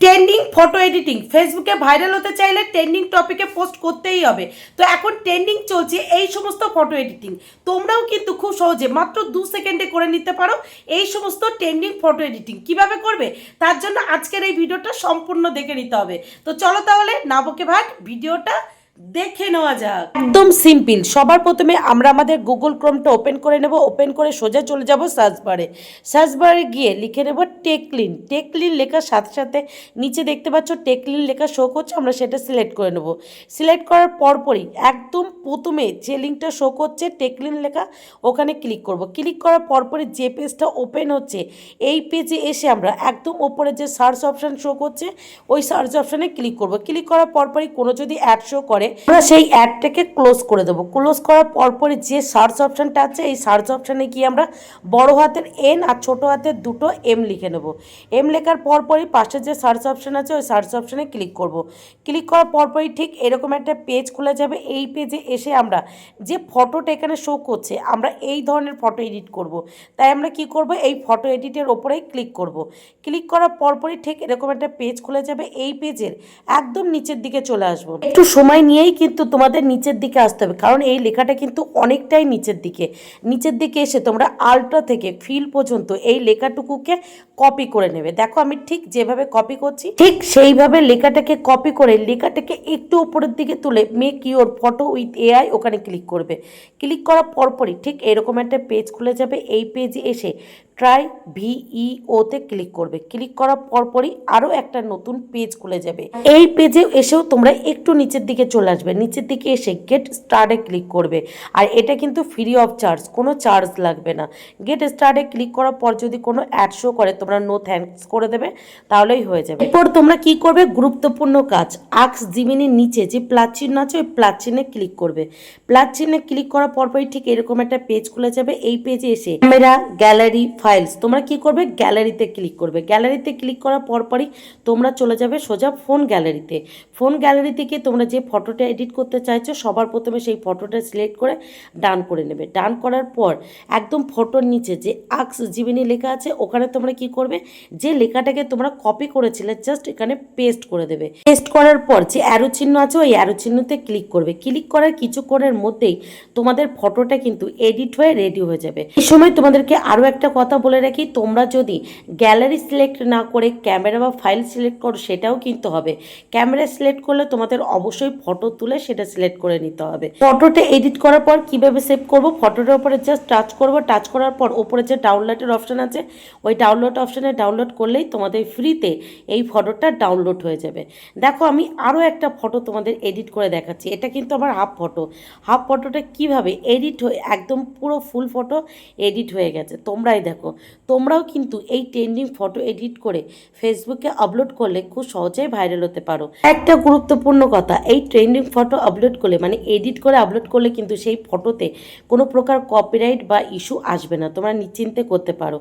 Trending photo editing ফেসবুকে viral হতে চাইলে ট্রেন্ডিং টপিকে পোস্ট করতেই হবে। তো এখন ট্রেন্ডিং চলছে এই সমস্ত ফটো এডিটিং, তোমরাও কিন্তু খুব সহজে মাত্র 2 সেকেন্ডে করে নিতে পারো এই সমস্ত ট্রেন্ডিং ফটো এডিটিং। কিভাবে করবে তার জন্য আজকের এই ভিডিওটা সম্পূর্ণ দেখে নিতে হবে। তো চলো তাহলে না বকে ভাট ভিডিওটা দেখে নেওয়া যাক। একদম সিম্পল। সবার প্রথমে আমরা আমাদের গুগল ক্রোমটা ওপেন করে নেব। ওপেন করে সোজা চলে যাব সার্চ বারে। সার্চ বারে গিয়ে লিখে নেব টেকলিন। টেকলিন লেখার সাথে সাথে নিচে দেখতে পাচ্ছ টেকলিন লেখা শো করছে, আমরা সেটা সিলেক্ট করে নেব। সিলেক্ট করার পরপরই একদম প্রথমে যে লিঙ্কটা শো করছে টেকলিন লেখা, ওখানে ক্লিক করব। ক্লিক করার পরপরই যে পেজটা ওপেন হচ্ছে এই পেজে এসে আমরা একদম ওপরে যে সার্চ অপশান শো করছে ওই সার্চ অপশানে ক্লিক করব। ক্লিক করার পরপরই কোনো যদি অ্যাড শো করে আমরা সেই অ্যাডটাকে ক্লোজ করে দেবো। ক্লোজ করার পরপরই যে সার্চ অপশানটা আছে এই সার্চ অপশানে গিয়ে আমরা বড় হাতের এন আর ছোট হাতের দুটো এম লিখে নেব। এম লেখার পরপরই পাশে যে সার্চ অপশান আছে ওই সার্চ অপশানে ক্লিক করব। ক্লিক করার পরপরই ঠিক এরকম একটা পেজ খুলে যাবে। এই পেজে এসে আমরা যে ফটোটা এখানে শো করছে আমরা এই ধরনের ফটো এডিট করব। তাই আমরা কি করব, এই ফটো এডিটের ওপরেই ক্লিক করব। ক্লিক করার পরপরই ঠিক এরকম একটা পেজ খুলে যাবে। এই পেজের একদম নিচের দিকে চলে আসবো। একটু সময় নিয়েই কিন্তু তোমাদের নিচের দিকে আসতে হবে, কারণ এই লেখাটা কিন্তু অনেকটাই নিচের দিকে এসে তোমরা আল্ট্রা থেকে ফিল পর্যন্ত এই লেখাটুকুকে কপি করে নেবে। দেখো আমি ঠিক যেভাবে কপি করছি ঠিক সেইভাবে লেখাটাকে কপি করে লেখাটাকে একটু উপরের দিকে তুলে make your photo with AI ওখানে ক্লিক করবে। ক্লিক করার পরপরই ঠিক এরকম একটা পেজ খুলে যাবে। এই পেজে এসে ট্রাই ভিইওতে ক্লিক করবে। ক্লিক করার পরপরই আরও একটা নতুন পেজ খুলে যাবে। এই পেজে এসেও তোমরা একটু নিচের দিকে চলে আসবে। নিচের দিকে এসে গেট স্টার্টে ক্লিক করবে। আর এটা কিন্তু ফ্রি অফ চার্জ, কোনো চার্জ লাগবে না। গেট স্টার্টে ক্লিক করার পর যদি কোনো অ্যাড শো করে তোমরা নো থ্যাঙ্কস করে দেবে, তাহলেই হয়ে যাবে। এরপর তোমরা কি করবে, গুরুত্বপূর্ণ কাজ, আক্স জিমিনির নিচে যে প্লাস চিহ্ন আছে ওই প্লাস চিহ্নে ক্লিক করবে। প্লাস চিহ্নে ক্লিক করার পরপরই ঠিক এরকম একটা পেজ খুলে যাবে। এই পেজে এসে ক্যামেরা, গ্যালারি, ফাইলস তোমরা কি করবে, গ্যালারিতে ক্লিক করবে। গ্যালারিতে ক্লিক করার পরপরই তোমরা চলে যাবে সোজা ফোন গ্যালারিতে। ফোন গ্যালারি থেকে তোমরা যে ফটোটা এডিট করতে চাইছো সবার প্রথমে সেই ফটোটা সিলেক্ট করে ডান করে নেবে। ডান করার পর একদম ফটোর নিচে যে আক্স জিমিনি লেখা আছে ওখানে তোমরা কি করবে, যে লেখাটাকে তোমরা কপি করেছিলে জাস্ট এখানে পেস্ট করে দেবে। পেস্ট করার পর যে অ্যারো চিহ্ন আছে ওই অ্যারো চিহ্নতে ক্লিক করবে। ক্লিক করার কিছুক্ষণের মধ্যেই তোমাদের ফটোটা কিন্তু এডিট হয়ে রেডি হয়ে যাবে। এই সময় তোমাদেরকে আরও একটা কথা বলে রাখি, তোমরা যদি গ্যালারি সিলেক্ট না করে ক্যামেরা বা ফাইল সিলেক্ট করো সেটাও কিন্তু হবে। ক্যামেরা সিলেক্ট করলে তোমাদের অবশ্যই ফটো তুলে সেটা সিলেক্ট করে নিতে হবে। ফটোটা এডিট করার পর কিভাবে সেভ করব, ফটোটার উপরে জাস্ট টাচ করব। টাচ করার পর উপরে যে ডাউনলোডের অপশান আছে ওই ডাউনলোড অপশানে ডাউনলোড করলেই তোমাদের ফ্রিতে এই ফটোটা ডাউনলোড হয়ে যাবে। দেখো আমি আরও একটা ফটো তোমাদের এডিট করে দেখাচ্ছি। এটা কিন্তু আমার হাফ ফটো। হাফ ফটোটা কিভাবে এডিট হয়ে একদম পুরো ফুল ফটো এডিট হয়ে গেছে তোমরাই দেখো। তোমরাও কিন্তু এই ট্রেন্ডিং ফটো এডিট করে ফেসবুকে আপলোড করলে খুব সহজেই ভাইরাল হতে পারো। একটা গুরুত্বপূর্ণ কথা, এই ট্রেন্ডিং ফটো আপলোড করলে মানে এডিট করে আপলোড করলে কিন্তু সেই ফটোতে কোনো প্রকার কপিরাইট বা ইস্যু আসবে না, তোমরা নিশ্চিন্তে করতে পারো।